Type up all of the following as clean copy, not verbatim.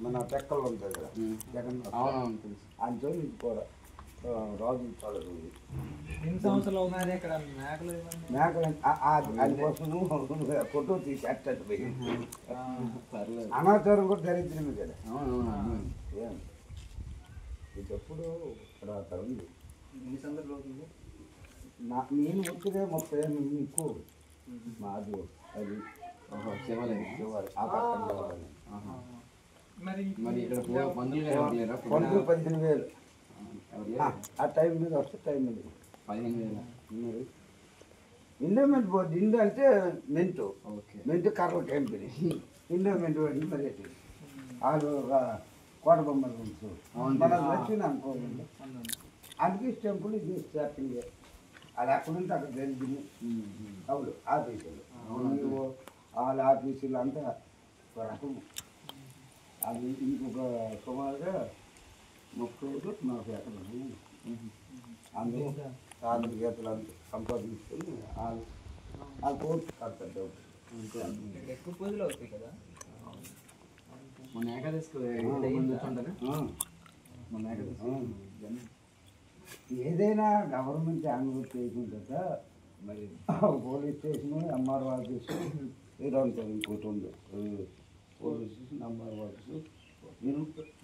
మన తెక్కలు ఉంటాయి కదా జగన్ అంతే నీకు కూడా రాజు చాలదు ఎన్ని సంవత్సరాలు అవుతుంది ఇక్కడ మేకలు అందుకోసము ఫోటో తీసి అట్టట్టు పోయి అనాచారం కూడా దరిద్రమే కదా ఏం ఇది ఎప్పుడు ఇక్కడ అక్కడ ఉంది ఎన్ని సందర్భాలు అవుతుంది నేను వచ్చితే 30 ఏళ్ళు ఎక్కువ మాది అది శివాలయం ఆ పక్కన మరి ఇక్కడ పండుగ 15,000 ఆ టైం మీద వస్తే టైం మీద 15,000 ఇండోమెంట్ బోర్డు ఇండో అంటే మెంటు కర్రల కంపెనీ ఇండోమెంట్ బోర్డు మరి వాళ్ళు కోట బొమ్మలు ఉంచు మనం వచ్చిన అనుకోకుండా అందుకే టెంపుల్ ఇది స్టార్టింగ్ అది అక్కడ ఉంటే అక్కడ జరిగింది అవును ఆఫీసులు వాళ్ళ ఆఫీసులు అంతా రకం అది ఇంకొక సుమారుగా 30 ఎకరాలు అందులో సాధన గీతలు అంతా సంపాదించుకొని ఆ కోర్టు కడతారు ఎక్కువ పూజలు అవుతాయి కదా మన ఏకాదశి మన ఏకాదశి ఏదైనా గవర్నమెంట్ అనుమతి చేయకుండా మరి పోలీస్ స్టేషన్ ఎంఆర్ఓ ఆఫీసు ఇదంతా ఇంకోటి ఉంది police station MRO office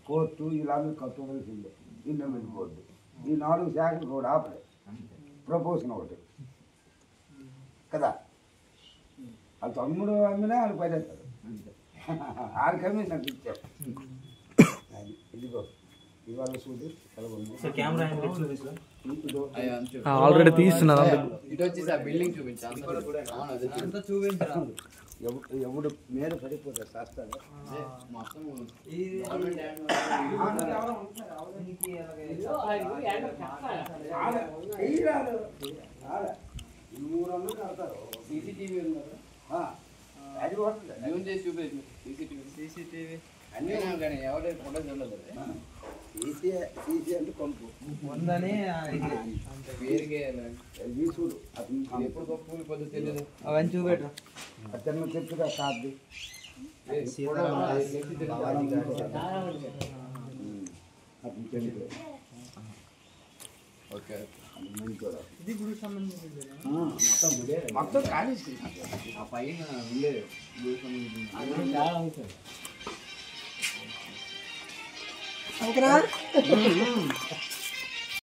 court ఇలాగే కట్టవలసిందే ఇండోమెంట్ బోర్డు ఈ 4 శాఖలు కూడా ఆపలే ప్రపోజన్ ఒకటి కదా వాళ్ళ తమ్ముడు అమ్మినా వాళ్ళు పడేస్తారు ఆడికమ్మి నాకు ఇచ్చారు అది ఇదిగో ఇవాళ చూడు ఆల్రెడీ తీస్తున్నారు ఎవడు మేలు పడిపోతారు శాస్త్రాలు సీసీటీవీ అది సీసీటీవీ అన్నీ కానీ ఎవరైతే ఫోటో చూడలేదు ఈసీ అంటే పంపు ఉందని పేరుకే చూడు అతను ఎప్పుడు కూలి పొద్దు తెలియదు అవన్నీ చూపెట్టు అతను చెప్పుదా సాధ్యం ఓకే ఇది గుడికి సంబంధించింది మొత్తం ఖాళీ ఆ పైన ఉండేది చాలా అవుతుంది ఓకేనా